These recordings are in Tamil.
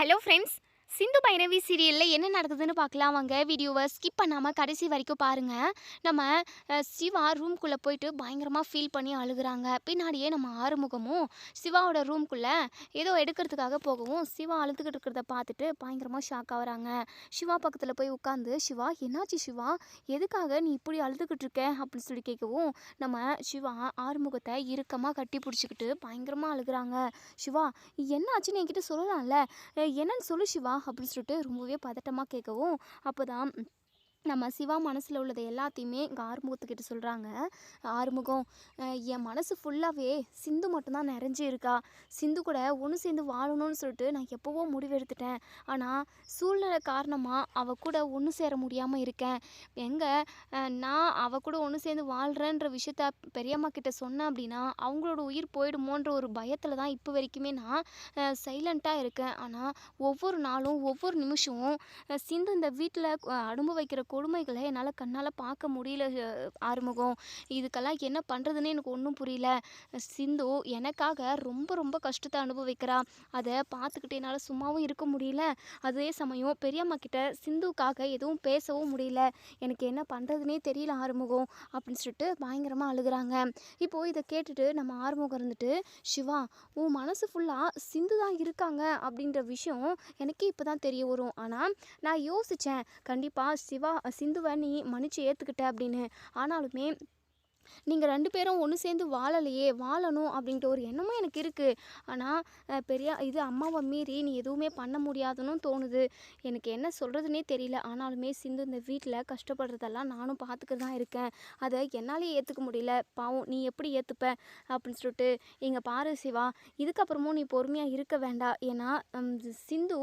Hello friends. சிந்து பைரவி சீரியலில் என்ன நடக்குதுன்னு பார்க்கலாம் வாங்க. வீடியோவை ஸ்கிப் பண்ணாமல் கடைசி வரைக்கும் பாருங்கள். நம்ம சிவா ரூம்குள்ளே போயிட்டு பயங்கரமாக ஃபீல் பண்ணி அழுகுறாங்க. பின்னாடியே நம்ம ஆறுமுகமும் சிவாவோட ரூம்குள்ளே ஏதோ எடுக்கிறதுக்காக போகவும் சிவா அழுதுகிட்டு இருக்கிறத பார்த்துட்டு பயங்கரமாக ஷாக் ஆகுறாங்க. சிவா பக்கத்தில் போய் உட்காந்து, சிவா என்னாச்சு சிவா, எதுக்காக நீ இப்படி அழுதுகிட்டு இருக்க அப்படின்னு சொல்லி கேட்கவும் நம்ம சிவா ஆறுமுகத்தை இறுக்கமாக கட்டி பிடிச்சிக்கிட்டு பயங்கரமாக அழுகுறாங்க. சிவா என்னாச்சுன்னு என்கிட்ட சொல்லலாம்ல, என்னன்னு சொல்லு சிவா அப்படின்னு சொல்லிட்டு ரொம்பவே பதட்டமாக கேட்கவும், அப்போ தான் நம்ம சிவா மனசில் உள்ளதை எல்லாத்தையுமே இங்கே ஆறுமுகத்துக்கிட்ட சொல்கிறாங்க. ஆறுமுகம், என் மனசு ஃபுல்லாகவே சிந்து மட்டும்தான் நிறைஞ்சி இருக்கா. சிந்து கூட ஒன்று சேர்ந்து வாழணும்னு சொல்லிட்டு நான் எப்போவோ முடிவெடுத்துட்டேன். ஆனால் சூழ்நிலை காரணமாக அவள் கூட ஒன்று சேர முடியாமல் இருக்கேன். எங்கே நான் அவள் கூட ஒன்று சேர்ந்து வாழ்கிறேன்ற விஷயத்த பெரியம்மா கிட்ட சொன்னேன் அப்படின்னா அவங்களோட உயிர் போயிடுமோன்ற ஒரு பயத்தில் தான் இப்போ வரைக்குமே நான் சைலண்ட்டாக இருக்கேன். ஆனால் ஒவ்வொரு நாளும் ஒவ்வொரு நிமிஷமும் சிந்து இந்த வீட்டில் அனுபவிக்கிற கொடுமைகளை என்னால் கண்ணால் பார்க்க முடியல. ஆறுமுகம், இதுக்கெல்லாம் என்ன பண்ணுறதுன்னு எனக்கு ஒன்றும் புரியல. சிந்து எனக்காக ரொம்ப ரொம்ப கஷ்டத்தை அனுபவிக்கிறா. அதை பார்த்துக்கிட்டு என்னால் சும்மாவும் இருக்க முடியல. அதே சமயம் பெரியம்மா கிட்ட சிந்துக்காக எதுவும் பேசவும் முடியல. எனக்கு என்ன பண்ணுறதுனே தெரியல ஆறுமுகம் அப்படின்னு சொல்லிட்டு பயங்கரமாக அழுகுறாங்க. இப்போது இதை கேட்டுட்டு நம்ம ஆறுமுகம் இருந்துட்டு, சிவா உன் மனசு ஃபுல்லாக சிந்து தான் இருக்காங்க அப்படின்ற விஷயம் எனக்கே இப்போ தான் தெரிய வரும். ஆனால் நான் யோசித்தேன், கண்டிப்பாக சிந்துவை நீ மன்னிச்சு ஏற்றுக்கிட்ட அப்படின்னு. ஆனாலுமே நீங்கள் 2 பேரும் ஒன்று சேர்ந்து வாழணும் அப்படின்ற ஒரு எண்ணமும் எனக்கு இருக்குது. ஆனால் இது அம்மாவை மீறி நீ எதுவுமே பண்ண முடியாதுன்னு தோணுது. எனக்கு என்ன சொல்கிறதுனே தெரியல. ஆனாலுமே சிந்து இந்த வீட்டில் கஷ்டப்படுறதெல்லாம் நானும் பார்த்துக்கிட்டு தான் இருக்கேன். அதை என்னாலே ஏற்றுக்க முடியல. பாவம், நீ எப்படி ஏற்றுப்ப அப்படின்னு சொல்லிட்டு, இங்கே பாரு சிவா, இதுக்கப்புறமும் நீ பொறுமையாக இருக்க வேண்டாம். ஏன்னா சிந்து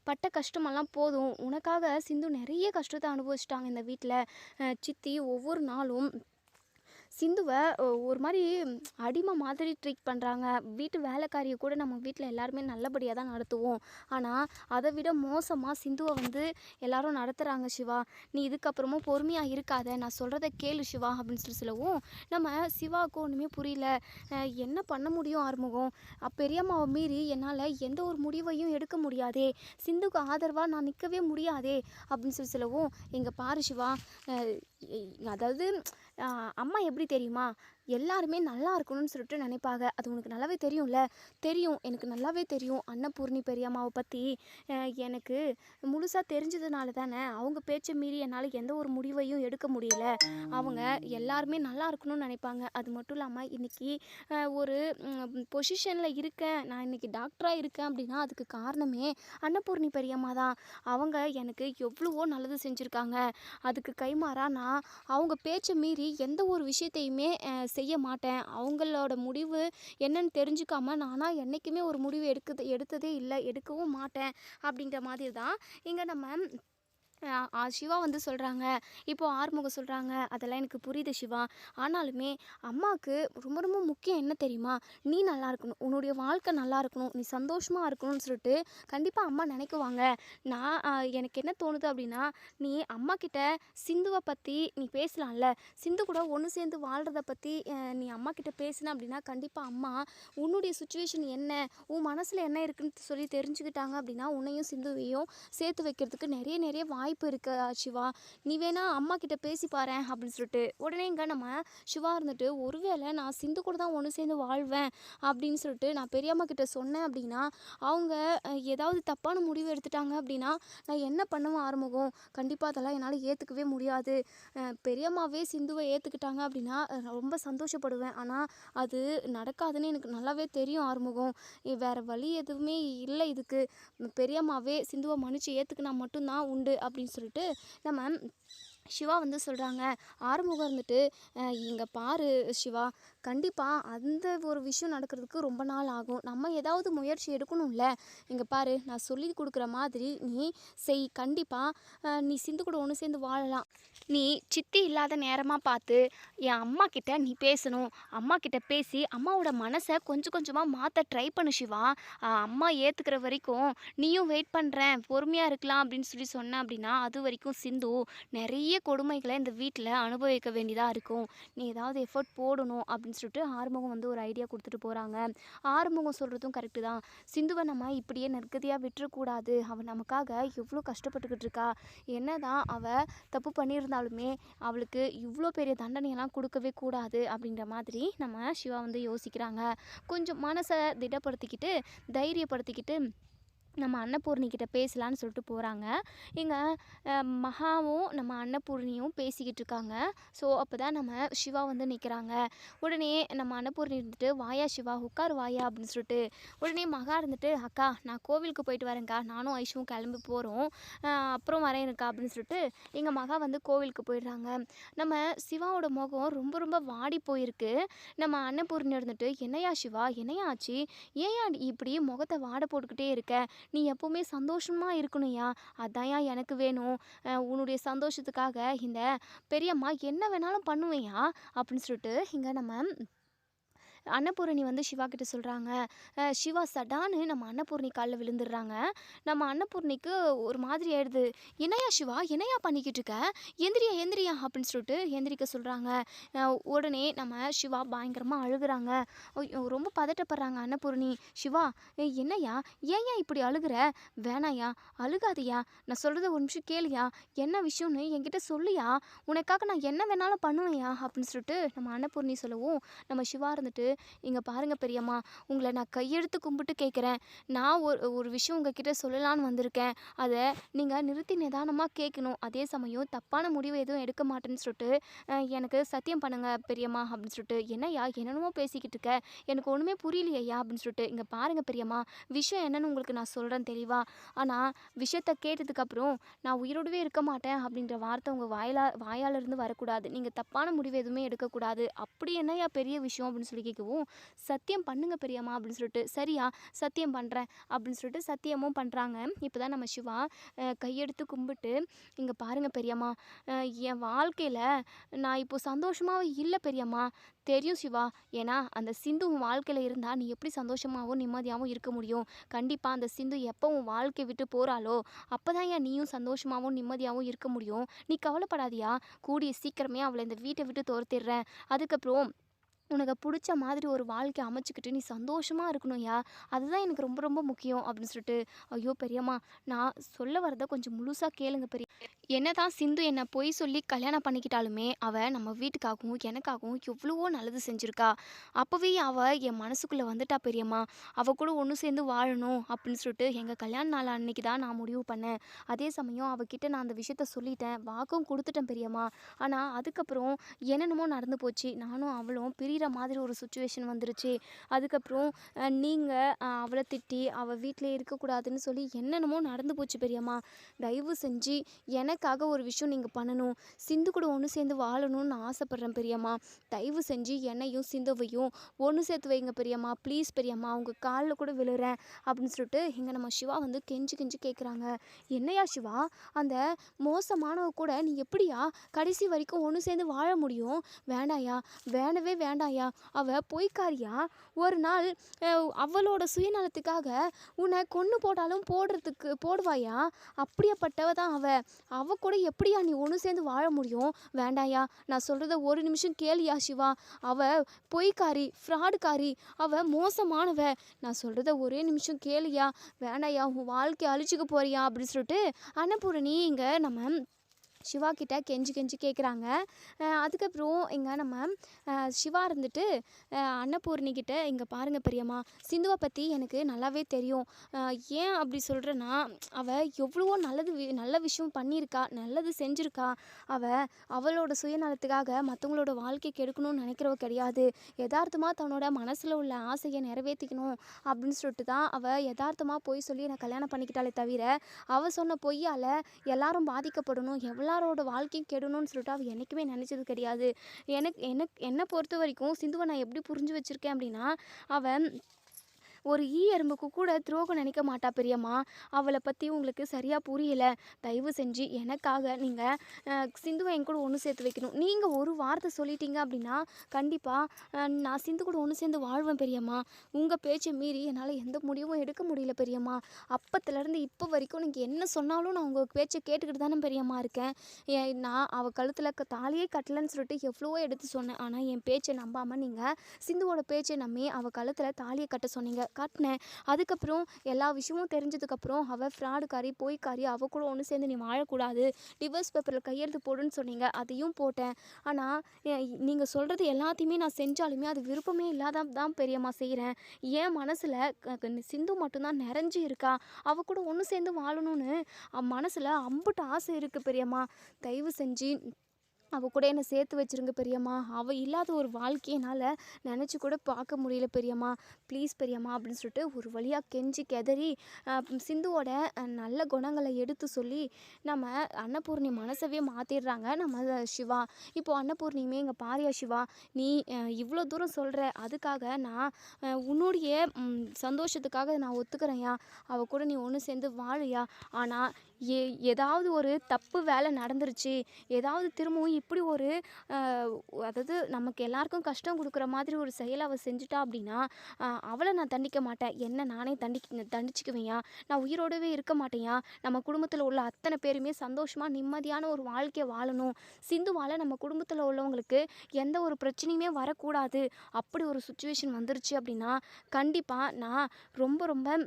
பட்ட கஷ்டமெல்லாம் போதும். உனக்காக சிந்து நிறைய கஷ்டத்தை அனுபவிச்சிட்டாங்க இந்த வீட்டில். சித்தி ஒவ்வொரு நாளும் சிந்துவை ஒரு மாதிரி அடிமை மாதிரி ட்ரீட் பண்ணுறாங்க. வீட்டு வேலைக்காரியை கூட நம்ம வீட்டில் எல்லாருமே நல்லபடியாக தான் நடத்துவோம். ஆனால் அதை விட மோசமாக சிந்துவை எல்லாரும் நடத்துகிறாங்க. சிவா, நீ இதுக்கப்புறமும் பொறுமையாக இருக்காத, நான் சொல்கிறத கேளு சிவா அப்படின்னு சொல்லவும், நம்ம சிவாவுக்கு ஒன்றுமே புரியல. என்ன பண்ண முடியும் ஆறுமுகம், பெரியம்மாவை மீறி என்னால் எந்த ஒரு முடிவையும் எடுக்க முடியாதே, சிந்துக்கு ஆதரவாக நான் நிற்கவே முடியாதே அப்படின்னு சொல்லவும், எங்கே பாரு சிவா, அதாவது அம்மா எப்படி தெரியுமா, எல்லாருமே நல்லா இருக்கணும்னு சொல்லிட்டு நினைப்பாங்க. அது உனக்கு நல்லாவே தெரியும்ல. தெரியும், எனக்கு நல்லாவே தெரியும். அன்னபூர்ணி பெரியம்மாவை பற்றி எனக்கு முழுசாக தெரிஞ்சதுனால தானே அவங்க பேச்சை மீறி என்னால் எந்த ஒரு முடிவையும் எடுக்க முடியல. அவங்க எல்லாருமே நல்லா இருக்கணும்னு நினைப்பாங்க. அது மட்டும் இல்லாமல் இன்றைக்கி ஒரு பொசிஷனில் இருக்கேன், நான் இன்றைக்கி டாக்டராக இருக்கேன் அப்படின்னா அதுக்கு காரணமே அன்னபூர்ணி பெரியம்மா தான். அவங்க எனக்கு எவ்வளவோ நல்லது செஞ்சுருக்காங்க. அதுக்கு கைமாறா நான் அவங்க பேச்சை மீறி எந்த ஒரு விஷயத்தையுமே செய்ய மாட்டேன். அவங்களோட முடிவு என்னன்னு தெரிஞ்சுக்காம நானாக என்றைக்குமே ஒரு முடிவு எடுத்ததே இல்லை, எடுக்கவும் மாட்டேன் அப்படின்ற மாதிரி தான் இங்கே நம்ம சிவா சொல்கிறாங்க. இப்போது ஆறுமுகம் சொல்கிறாங்க, அதெல்லாம் எனக்கு புரியுது சிவா. ஆனாலுமே அம்மாவுக்கு ரொம்ப ரொம்ப முக்கியம் என்ன தெரியுமா, நீ நல்லா இருக்கணும், உன்னுடைய வாழ்க்கை நல்லா இருக்கணும், நீ சந்தோஷமாக இருக்கணும்னு சொல்லிட்டு கண்டிப்பாக அம்மா நினைக்குவாங்க. நான் எனக்கு என்ன தோணுது அப்படின்னா, நீ அம்மா கிட்ட சிந்துவை பற்றி நீ பேசலாம்ல, சிந்து கூட ஒன்று சேர்ந்து வாழ்கிறத பற்றி நீ அம்மா கிட்ட பேசின அப்படின்னா கண்டிப்பாக அம்மா உன்னுடைய சுச்சுவேஷன் என்ன, உன் மனசில் என்ன இருக்குன்னு சொல்லி தெரிஞ்சுக்கிட்டாங்க அப்படின்னா உன்னையும் சிந்துவையும் சேர்த்து வைக்கிறதுக்கு நிறைய நிறைய வாய்ப்பு இருக்கு சிவா. நீ வேணா அம்மா கிட்ட பேசி பாரேன் அப்படின்னு சொல்லிட்டு, உடனே இங்கே நம்ம சிவா இருந்துட்டு, ஒருவேளை நான் சிந்து கூட தான் ஒன்று சேர்ந்து வாழ்வேன் அப்படின்னு சொல்லிட்டு நான் பெரியம்மா கிட்ட சொன்னேன் அப்படின்னா அவங்க ஏதாவது தப்பான முடிவு எடுத்துட்டாங்க அப்படின்னா நான் என்ன பண்ணுவேன் ஆறுமுகம், கண்டிப்பாக அதெல்லாம் என்னால் ஏற்றுக்கவே முடியாது. பெரியம்மாவே சிந்துவை ஏற்றுக்கிட்டாங்க அப்படின்னா ரொம்ப சந்தோஷப்படுவேன். ஆனால் அது நடக்காதுன்னு எனக்கு நல்லாவே தெரியும் ஆறுமுகம். வேறு வழி எதுவுமே இல்லை இதுக்கு. பெரியம்மாவே சிந்துவை மன்னிச்சு ஏற்றுக்கினா மட்டும்தான் உண்டு அப்படின்னு சொல்லிட்டு நம்ம சிவா சொல்கிறாங்க. ஆறுமுகம் இங்கே பாரு சிவா, கண்டிப்பாக அந்த ஒரு விஷயம் நடக்கிறதுக்கு ரொம்ப நாள் ஆகும். நம்ம ஏதாவது முயற்சி எடுக்கணும்ல. இங்கே பாரு, நான் சொல்லி கொடுக்குற மாதிரி நீ செய். கண்டிப்பாக நீ சிந்து கூட ஒன்று சேர்ந்து வாழலாம். நீ சித்தி இல்லாத நேரமாக பார்த்து என் அம்மா கிட்ட நீ பேசணும். அம்மா கிட்ட பேசி அம்மாவோட மனசை கொஞ்சம் கொஞ்சமாக மாற்ற ட்ரை பண்ணு சிவா. அம்மா ஏற்றுக்கிற வரைக்கும் நீயும் வெயிட் பண்ணுறேன், பொறுமையாக இருக்கலாம் அப்படின்னு சொல்லி சொன்னேன் அப்படின்னா அது வரைக்கும் சிந்து நிறைய கொடுமைகளை இந்த வீட்டில் அனுபவிக்க வேண்டியதாக இருக்கும். நீ ஏதாவது எஃபர்ட் போடணும் அப்படின்னு அப்படின்னு சொல்லிட்டு ஆறுமுகம் வந்து ஒரு ஐடியா கொடுத்துட்டு போகிறாங்க. ஆறுமுகம் சொல்கிறதும் கரெக்டு தான். சிந்துவை நம்ம இப்படியே நெருக்கதியாக விட்டுறக்கூடாது. அவள் நமக்காக எவ்வளோ கஷ்டப்பட்டுக்கிட்டு இருக்கா. என்ன தான் அவள் தப்பு பண்ணியிருந்தாலுமே அவளுக்கு இவ்வளோ பெரிய தண்டனையெல்லாம் கொடுக்கவே கூடாது அப்படின்ற மாதிரி நம்ம சிவா வந்து யோசிக்கிறாங்க. கொஞ்சம் மனசை திடப்படுத்திக்கிட்டு தைரியப்படுத்திக்கிட்டு நம்ம அன்னபூர்ணிக்கிட்ட பேசலான்னு சொல்லிட்டு போகிறாங்க. இங்கே மகாவும் நம்ம அன்னபூர்ணியும் பேசிக்கிட்டு இருக்காங்க. ஸோ அப்போ தான் நம்ம சிவா வந்து நிற்கிறாங்க. உடனே நம்ம அன்னபூர்ணி இருந்துட்டு வாயா சிவா உட்காரு வாயா அப்படின்னு சொல்லிட்டு உடனே மகா இருந்துட்டு அக்கா நான் கோவிலுக்கு போயிட்டு வரேங்க்கா, நானும் ஐஷுவும் கிளம்பி போகிறோம், அப்புறம் வரேன்க்கா அப்படின்னு சொல்லிட்டு எங்கள் மகா வந்து கோவிலுக்கு போயிடுறாங்க. நம்ம சிவாவோட முகம் ரொம்ப ரொம்ப வாடி போயிருக்கு. நம்ம அன்னபூர்ணி இருந்துட்டு என்னையா சிவா என்னையா ஆச்சு, ஏன் இப்படி முகத்தை வாட போட்டுக்கிட்டே இருக்க, நீ எப்போவுமே சந்தோஷமாக இருக்கணும்யா, அதான்யா எனக்கு வேணும், உன்னுடைய சந்தோஷத்துக்காக இந்த பெரியம்மா என்ன வேணாலும் பண்ணுவேயா அப்படின்னு சொல்லிட்டு இங்கே நம்ம அன்னபூரணி வந்து சிவா கிட்ட சொல்கிறாங்க. சிவா சடான்னு நம்ம அன்னபூர்ணி காலில் விழுந்துடுறாங்க. நம்ம அன்னபூர்ணிக்கு ஒரு மாதிரி ஆயிடுது. என்னையா சிவா என்னையா பண்ணிக்கிட்டு இருக்க, எந்திரியா எந்திரியா அப்படின்னு சொல்லிட்டு எந்திரிக்க சொல்கிறாங்க. உடனே நம்ம சிவா பயங்கரமாக அழுகுறாங்க. ரொம்ப பதட்டப்படுறாங்க அன்னபூர்ணி. சிவா என்னையா ஏன்யா இப்படி அழுகுற, வேணாயா அழுகாதையா, நான் சொல்கிறத ஒரு நிமிஷம் கேளியா, என்ன விஷயம்னு என்கிட்ட சொல்லியா, உனக்காக நான் என்ன வேணாலும் பண்ணுவேயா அப்படின்னு சொல்லிட்டு நம்ம அன்னபூர்ணி சொல்லவும் நம்ம சிவா இருந்துட்டு இங்கே பாருங்கள் பெரியம்மா, உங்களை நான் கையெடுத்து கும்பிட்டு கேட்குறேன், நான் ஒரு விஷயம் உங்ககிட்ட சொல்லலான்னு வந்திருக்கேன், அதை நீங்கள் நிறுத்தி நிதானமாக கேட்கணும், அதே சமயம் தப்பான முடிவு எதுவும் எடுக்க மாட்டேன்னு சொல்லிட்டு எனக்கு சத்தியம் பண்ணுங்க பெரியம்மா அப்படின்னு சொல்லிட்டு. என்னையா என்னென்னமோ பேசிக்கிட்டு இருக்க, எனக்கு ஒன்றுமே புரியலையா அப்படின்னு சொல்லிட்டு. இங்கே பாருங்கள் பெரியம்மா, விஷயம் என்னன்னு உங்களுக்கு நான் சொல்கிறேன் தெளிவா, ஆனால் விஷயத்தை கேட்டதுக்கப்புறம் நான் உயிரோடவே இருக்க மாட்டேன் அப்படின்ற வார்த்தை உங்கள் வாயாலிருந்து வரக்கூடாது, நீங்கள் தப்பான முடிவு எதுவுமே எடுக்கக்கூடாது, அப்படி என்னையா பெரிய விஷயம் அப்படின்னு சொல்லி கேட்கவும் சத்தியம் பண்ணுங்க பெரியம்மா அப்படின்னு சொல்லிட்டு. சரியா சத்தியம் பண்ணுறேன் அப்படின்னு சொல்லிட்டு சத்தியமும் பண்ணுறாங்க. இப்போ தான் நம்ம சிவா கையெடுத்து கும்பிட்டு இங்கே பாருங்கள் பெரியம்மா, என் வாழ்க்கையில் நான் இப்போ சந்தோஷமாகவே இல்லை பெரியம்மா, தெரியும் சிவா, ஏன்னா அந்த சிந்து உன் வாழ்க்கையில் இருந்தால் நீ எப்படி சந்தோஷமாகவும் நிம்மதியாகவும் இருக்க முடியும், கண்டிப்பாக அந்த சிந்து எப்போ உன் வாழ்க்கையை விட்டு போகிறாளோ அப்போ தான் ஏன் நீயும் சந்தோஷமாகவும் நிம்மதியாகவும் இருக்க முடியும், நீ கவலைப்படாதியா, கூடிய சீக்கிரமே அவளை இந்த வீட்டை விட்டு துரத்திடுறேன், அதுக்கப்புறம் உனக்கு பிடிச்ச மாதிரி ஒரு வாழ்க்கை அமைச்சிக்கிட்டு நீ சந்தோஷமாக இருக்கணும்யா, அதுதான் எனக்கு ரொம்ப ரொம்ப முக்கியம் அப்படின்னு சொல்லிட்டு. ஐயோ பெரியம்மா, நான் சொல்ல வரதை கொஞ்சம் முழுசாக கேளுங்க பெரிய, என்னதான் சிந்து என்னை பொய் சொல்லி கல்யாணம் பண்ணிக்கிட்டாலுமே அவள் நம்ம வீட்டுக்காகவும் எனக்காகவும் எவ்வளவோ நல்லது செஞ்சுருக்கா, அப்போவே அவள் என் மனசுக்குள்ளே வந்துட்டா பெரியம்மா, அவள் கூட ஒன்று சேர்ந்து வாழணும் அப்படின்னு சொல்லிட்டு எங்கள் கல்யாண நாள் அன்னைக்கு தான் நான் முடிவு பண்ணேன். அதே சமயம் அவகிட்ட நான் அந்த விஷயத்த சொல்லிட்டேன், வாக்கும் கொடுத்துட்டேன் பெரியம்மா, ஆனால் அதுக்கப்புறம் என்னென்னமோ நடந்து போச்சு, நானும் அவளும் பிரிகிற மாதிரி ஒரு சுச்சுவேஷன் வந்துருச்சு, அதுக்கப்புறம் நீங்கள் அவளை திட்டி அவள் வீட்டில் இருக்கக்கூடாதுன்னு சொல்லி என்னென்னமோ நடந்து போச்சு பெரியம்மா, தயவு செஞ்சு எனக்காக ஒரு விஷயம் நீங்கள் பண்ணணும், சிந்து கூட ஒன்று சேர்ந்து வாழணும்னு நான் ஆசைப்பட்றேன் பெரியம்மா, தயவு செஞ்சு என்னையும் சிந்துவையும் ஒன்று சேர்த்து வைங்க பெரியம்மா, ப்ளீஸ் பெரியம்மா, உங்கள் காலில் கூட விழுறேன் அப்படின்னு சொல்லிட்டு இங்கே நம்ம சிவா வந்து கெஞ்சி கெஞ்சி கேட்குறாங்க. என்னையா சிவா, அந்த மோசமானவ கூட நீ எப்படியா கடைசி வரைக்கும் ஒன்று சேர்ந்து வாழ முடியும், வேண்டாயா வேண்டவே வேண்டாயா, அவள் பொய்க்காரியா, ஒரு நாள் அவளோட சுயநலத்துக்காக உன்னை கொன்று போட்டாலும் போடுவாயா, அப்படியேப்பட்டவ தான் அவ கூட எப்படியா நீ ஒன்று சேர்ந்து வாழ முடியும், வேண்டாயா, நான் சொல்கிறத ஒரு நிமிஷம் கேளியா சிவா, அவள் பொய்க்காரி ஃப்ராடுக்காரி, அவள் மோசமானவ, நான் சொல்கிறத ஒரே நிமிஷம் கேளியா, வேண்டாயா, உன் வாழ்க்கையை அழிச்சிக்க போறியா அப்படின்னு சொல்லிட்டு அன்னபூரணி இங்கே நம்ம சிவா கிட்ட கெஞ்சி கெஞ்சி கேட்குறாங்க. அதுக்கப்புறம் இங்கே நம்ம சிவா இருந்துட்டு அன்னபூர்ணிக்கிட்ட இங்கே பாருங்கள் பெரியம்மா, சிந்துவை பற்றி எனக்கு நல்லாவே தெரியும், ஏன் அப்படி சொல்கிறேன்னா அவள் எவ்வளவோ நல்ல விஷயம் பண்ணியிருக்கா, நல்லது செஞ்சுருக்கா, அவளோட சுயநலத்துக்காக மற்றவங்களோட வாழ்க்கை கெடுக்கணும்னு நினைக்கிறவ கிடையாது, யதார்த்தமாக தன்னோட மனசில் உள்ள ஆசையை நிறைவேற்றிக்கணும் அப்படின்னு சொல்லிட்டு தான் அவள் யதார்த்தமாக போய் சொல்லி நான் கல்யாணம் பண்ணிக்கிட்டாலே தவிர அவள் சொன்ன பொய்யால் எல்லாரும் பாதிக்கப்படணும், எல்லாரோட வாழ்க்கையும் கெடணும்னு சொல்லிட்டு அவள் என்றைக்குமே நினச்சது கிடையாது. என்னை பொறுத்த வரைக்கும் சிந்துவை நான் எப்படி புரிஞ்சு வச்சுருக்கேன் அப்படின்னா, அவன் ஒரு எறும்புக்கு கூட துரோகம் நினைக்க மாட்டா பெரியம்மா. அவளை பற்றி உங்களுக்கு சரியாக புரியல. தயவு செஞ்சு எனக்காக நீங்கள் சிந்துவை என் கூட ஒன்று சேர்த்து வைக்கணும். நீங்கள் ஒரு வார்த்தை சொல்லிட்டீங்க அப்படின்னா கண்டிப்பாக நான் சிந்து கூட ஒன்று சேர்ந்து வாழ்வேன் பெரியம்மா. உங்கள் பேச்சை மீறி என்னால் எந்த முடிவும் எடுக்க முடியல பெரியம்மா. அப்பத்துலேருந்து இப்போ வரைக்கும் நீங்கள் என்ன சொன்னாலும் நான் உங்கள் பேச்சை கேட்டுக்கிட்டு தானே பெரியம்மா இருக்கேன். நான் அவள் கழுத்தில் தாலியே கட்டலன்னு சொல்லிட்டு எவ்வளவோ எடுத்து சொன்னேன். ஆனால் என் பேச்சை நம்பாமல் நீங்கள் சிந்துவோட பேச்சை நம்பி அவள் கழுத்தில் தாலியை கட்ட சொன்னீங்க. கட்டினேன். அதுக்கப்புறம் எல்லா விஷயமும் தெரிஞ்சதுக்கப்புறம் அவள் ஃப்ராடுக்காரி பொய்க்காரி, அவள் கூட ஒன்று சேர்ந்து நீ வாழக்கூடாது, டிவோர்ஸ் பேப்பரில் கையெழுத்து போடுன்னு சொன்னீங்க. அதையும் போட்டேன். ஆனால் நீங்கள் சொல்கிறது எல்லாத்தையுமே நான் செஞ்சாலுமே அது விருப்பமே இல்லாத தான் பெரியம்மா செய்கிறேன். என் மனசில் சிந்து மட்டும்தான் நிறைஞ்சு இருக்கா. அவள் கூட ஒன்று சேர்ந்து வாழணும்னு மனசில் அம்புட்டு ஆசை இருக்குது பெரியம்மா. தயவு செஞ்சு அவள் கூட என்னை சேர்த்து வச்சுருங்க பெரியம்மா. அவள் இல்லாத ஒரு வாழ்க்கையை என்னால் நினச்சி கூட பார்க்க முடியல பெரியம்மா. ப்ளீஸ் பெரியம்மா அப்படின்னு சொல்லிட்டு ஒரு வழியாக கெஞ்சி கெதறி சிந்துவோட நல்ல குணங்களை எடுத்து சொல்லி நம்ம அன்னபூர்ணி மனசவே மாற்றிடுறாங்க நம்ம சிவா. இப்போது அன்னபூர்ணியுமே இங்கே பாரியா சிவா, நீ இவ்வளோ தூரம் சொல்கிற, அதுக்காக நான் உன்னுடைய சந்தோஷத்துக்காக நான் ஒத்துக்கிறேன்யா. அவள் கூட நீ ஒன்று சேர்ந்து வாழியா. ஆனால் ஏதாவது ஒரு தப்பு வேலை நடந்துருச்சு, ஏதாவது திரும்பவும் இப்படி ஒரு அதாவது நமக்கு எல்லாருக்கும் கஷ்டம் கொடுக்குற மாதிரி ஒரு செயலை அவள் செஞ்சுட்டா அப்படின்னா அவளை நான் தண்டிக்க மாட்டேன். என்ன நானே தண்டிச்சுக்குவேயா. நான் உயிரோடவே இருக்க மாட்டேயா. நம்ம குடும்பத்தில் உள்ள அத்தனை பேருமே சந்தோஷமாக நிம்மதியான ஒரு வாழ்க்கையை வாழணும். சிந்துவால் நம்ம குடும்பத்தில் உள்ளவங்களுக்கு எந்த ஒரு பிரச்சனையுமே வரக்கூடாது. அப்படி ஒரு சுச்சுவேஷன் வந்துருச்சு அப்படின்னா கண்டிப்பாக நான் ரொம்ப ரொம்ப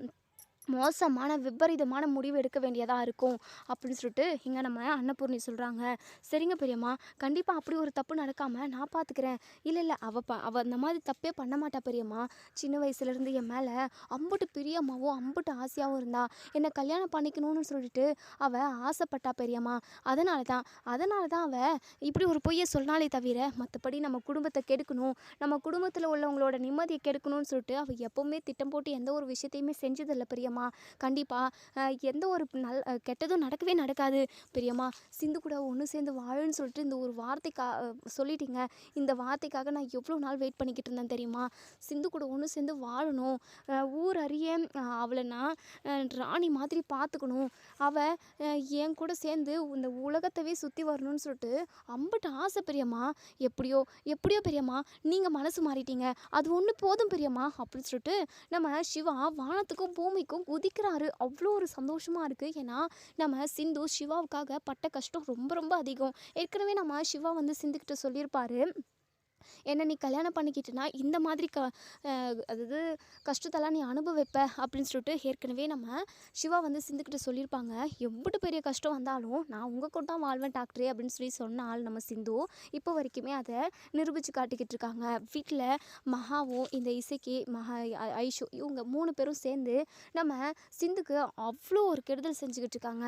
மோசமான விபரீதமான முடிவு எடுக்க வேண்டியதாக இருக்கும் அப்படின்னு சொல்லிட்டு இங்கே நம்ம அன்னபூர்ணி சொல்கிறாங்க. சரிங்க பெரியம்மா, கண்டிப்பாக அப்படி ஒரு தப்பு நடக்காமல் நான் பார்த்துக்கிறேன். இல்லை அவள் அந்த மாதிரி தப்பே பண்ண மாட்டா பெரியம்மா. சின்ன வயசுலேருந்து என் மேலே அம்புட்டு பிரியமாகவும் அம்புட்டு ஆசையாகவும் இருந்தா. என்னை கல்யாணம் பண்ணிக்கணும்னு சொல்லிட்டு அவள் ஆசைப்பட்டா பெரியம்மா. அதனால தான் அவள் இப்படி ஒரு பொய்யை சொன்னாலே தவிர மற்றபடி நம்ம குடும்பத்தை கெடுக்கணும், நம்ம குடும்பத்தில் உள்ளவங்களோட நிம்மதியை கெடுக்கணும்னு சொல்லிட்டு அவள் எப்போவுமே திட்டம் போட்டு எந்த ஒரு விஷயத்தையுமே செஞ்சதில்லை பெரியம்மா. கண்டிப்பாக எந்த ஒரு கெட்டதும் நடக்கவே நடக்காது பெரியம்மா. சிந்து கூட ஒன்று சேர்ந்து வாழுன்னு சொல்லிட்டு இந்த ஒரு சொல்லிட்டீங்க. இந்த வார்த்தைக்காக நான் எவ்வளோ நாள் வெயிட் பண்ணிக்கிட்டு இருந்தேன் தெரியுமா. சிந்து கூட ஒன்று சேர்ந்து வாழணும், ஊர் அறிய அவளை நான் ராணி மாதிரி பார்த்துக்கணும், அவள் என் கூட சேர்ந்து இந்த உலகத்தவே சுற்றி வரணும்னு சொல்லிட்டு அம்பட்டு ஆசை பெரியம்மா. எப்படியோ பெரியம்மா, நீங்கள் மனசு மாறிட்டீங்க, அது ஒன்று போதும் பெரியம்மா அப்படின்னு சொல்லிட்டு நம்ம சிவா வானத்துக்கும் பூமிக்கும் குதிக்கிறாரு. அவ்வளோ ஒரு சந்தோஷமாக இருக்குது. ஏன்னா நம்ம சிந்து சிவாவுக்காக பட்ட கஷ்டம் ரொம்ப ரொம்ப அதிகம். ஏற்கனவே நம்ம சிவா சிந்துக்கிட்ட சொல்லியிருப்பாரு, என்ன நீ கல்யாணம் பண்ணிக்கிட்டனா இந்த மாதிரி அதாவது கஷ்டத்தெல்லாம் நீ அனுபவிப்ப அப்படின்னு சொல்லிட்டு ஏற்கனவே நம்ம சிவா சிந்துக்கிட்ட சொல்லியிருப்பாங்க. எவ்வளோ பெரிய கஷ்டம் வந்தாலும் நான் உங்கள் கூட தான் வாழ்வேன் டாக்டரே அப்படின்னு சொல்லி சொன்ன ஆள் நம்ம சிந்து இப்போ வரைக்குமே அதை நிரூபித்து காட்டிக்கிட்டு இருக்காங்க. வீட்டில் மகாவும் இந்த இசைக்கு ஐஷு இவங்க 3 பேரும் சேர்ந்து நம்ம சிந்துக்கு அவ்வளோ ஒரு கெடுதல் செஞ்சுக்கிட்டு இருக்காங்க.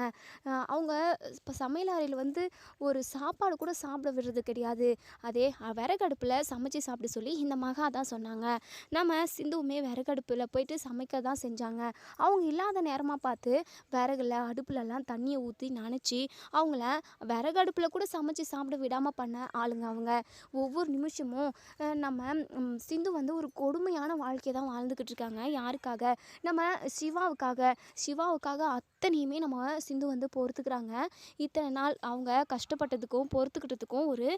அவங்க இப்போ சமையல் அறையில் ஒரு சாப்பாடு கூட சாப்பிட விடுறது கிடையாது. அதே விறகடுப்பில் சமைச்சு சாப்பிட சொல்லி இந்த மகா தான் சொன்னாங்க. நம்ம சிந்துவுமே விறகடுப்பில் போயிட்டு சமைக்க தான் செஞ்சாங்க. அவங்க இல்லாத நேரமாக பார்த்து விறகுல அடுப்புலலாம் தண்ணியை ஊற்றி நனைச்சி அவங்கள விறகடுப்பில் கூட சமைச்சு சாப்பிட விடாமல் பண்ண ஆளுங்க அவங்க. ஒவ்வொரு நிமிஷமும் நம்ம சிந்து ஒரு கொடுமையான வாழ்க்கையை தான் வாழ்ந்துக்கிட்டு இருக்காங்க. யாருக்காக? நம்ம சிவாவுக்காக அத்தனையுமே நம்ம சிந்து பொறுத்துக்கிறாங்க. இத்தனை நாள் அவங்க கஷ்டப்பட்டதுக்கும் பொறுத்துக்கிட்டதுக்கும் ஒரு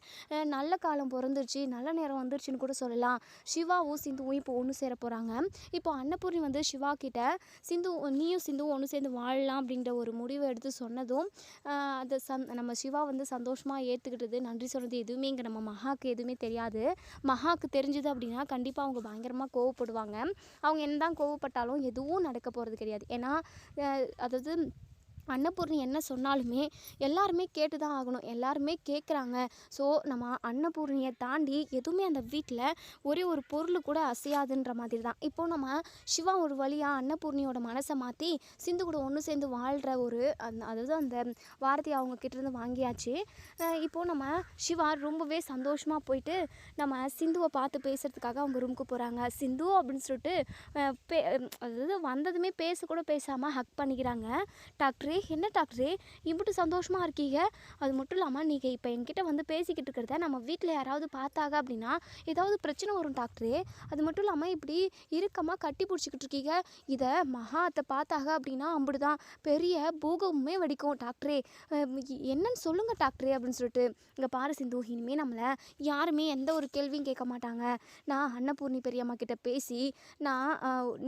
நல்ல காலம் பிறந்துருச்சு, நல்ல நேரம் வந்துருச்சுன்னு கூட சொல்லலாம். சிவாவும் சிந்துவும் இப்போ ஒன்று சேர போகிறாங்க. இப்போ அன்னபூர்ணி சிவா கிட்ட நீயும் சிந்துவும் ஒன்று சேர்ந்து வாழலாம் அப்படின்ற ஒரு முடிவை எடுத்து சொன்னதும் அதை நம்ம சிவா சந்தோஷமாக ஏற்றுக்கிட்டது, நன்றி சொன்னது எதுவுமே இங்கே நம்ம மகாவுக்கு எதுவுமே தெரியாது. மகாவுக்கு தெரிஞ்சுது அப்படின்னா கண்டிப்பாக அவங்க பயங்கரமாக கோவப்படுவாங்க. அவங்க என்ன தான் கோவப்பட்டாலும் எதுவும் நடக்க போகிறது கிடையாது. ஏன்னா அதாவது அன்னபூர்ணி என்ன சொன்னாலுமே எல்லாருமே கேட்டு தான் ஆகணும். எல்லாருமே கேட்குறாங்க. ஸோ நம்ம அன்னபூர்ணியை தாண்டி எதுவுமே அந்த வீட்டில் ஒரே ஒரு பொருள் கூட அசையாதுன்ற மாதிரி தான். இப்போது நம்ம சிவா ஒரு வழியாக அன்னபூர்ணியோட மனசை மாற்றி சிந்து கூட ஒன்று சேர்ந்து வாழ்கிற அதாவது அந்த வார்த்தையை அவங்க கிட்டேருந்து வாங்கியாச்சு. இப்போது நம்ம சிவா ரொம்பவே சந்தோஷமாக போயிட்டு நம்ம சிந்துவை பார்த்து பேசுகிறதுக்காக அவங்க ரூமுக்கு போகிறாங்க. சிந்து அப்படின்னு சொல்லிட்டு அதாவது வந்ததுமே பேச கூட பேசாமல் ஹக் பண்ணிக்கிறாங்க. டாக்டரே டாக்டரே என்ன டாக்டரே இப்படி சந்தோஷமாக இருக்கீங்க? அது மட்டும் இல்லாமல் நீங்கள் இப்போ என்கிட்ட வந்து பேசிக்கிட்டு இருக்கிறத நம்ம வீட்டில் யாராவது பார்த்தாங்க அப்படின்னா ஏதாவது பிரச்சனை வரும் டாக்டரே. அது மட்டும் இல்லாமல் இப்படி இறுக்கமாக கட்டி பிடிச்சிக்கிட்டு இருக்கீங்க. இதை மகா அத்தை பார்த்தாங்க அப்படின்னா அப்படிதான் பெரிய பூகம்பமே வெடிக்கும் டாக்டரே. என்னன்னு சொல்லுங்கள் டாக்டரே அப்படின்னு சொல்லிட்டு. இங்கே பாரு சிந்து, இனிமேல் நம்மளை யாருமே எந்த ஒரு கேள்வியும் கேட்க மாட்டாங்க. நான் அன்னபூர்ணி பெரியம்மா கிட்ட பேசி நான்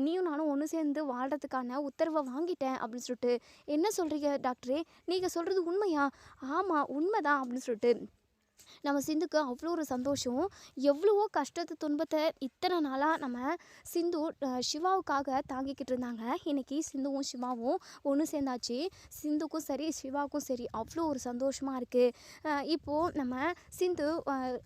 நீயும் நானும் ஒன்று சேர்ந்து வாழ்கிறதுக்கான உத்தரவை வாங்கிட்டேன் அப்படின்னு சொல்லிட்டு. என்ன சொல்கிறீங்க டாக்டரே? நீங்கள் சொல்கிறது உண்மையா? ஆமாம் உண்மைதான் அப்படின்னு சொல்லிட்டு நம்ம சிந்துக்கு அவ்வளோ ஒரு சந்தோஷம். எவ்வளவோ கஷ்டத்தை துன்பத்தை இத்தனை நாளாக நம்ம சிந்து சிவாவுக்காக தாங்கிக்கிட்டு இருந்தாங்க. இன்றைக்கி சிந்துவும் சிவாவும் ஒன்று சேர்ந்தாச்சு. சிந்துக்கும் சரி சிவாவுக்கும் சரி அவ்வளோ ஒரு சந்தோஷமாக இருக்குது. இப்போது நம்ம சிந்து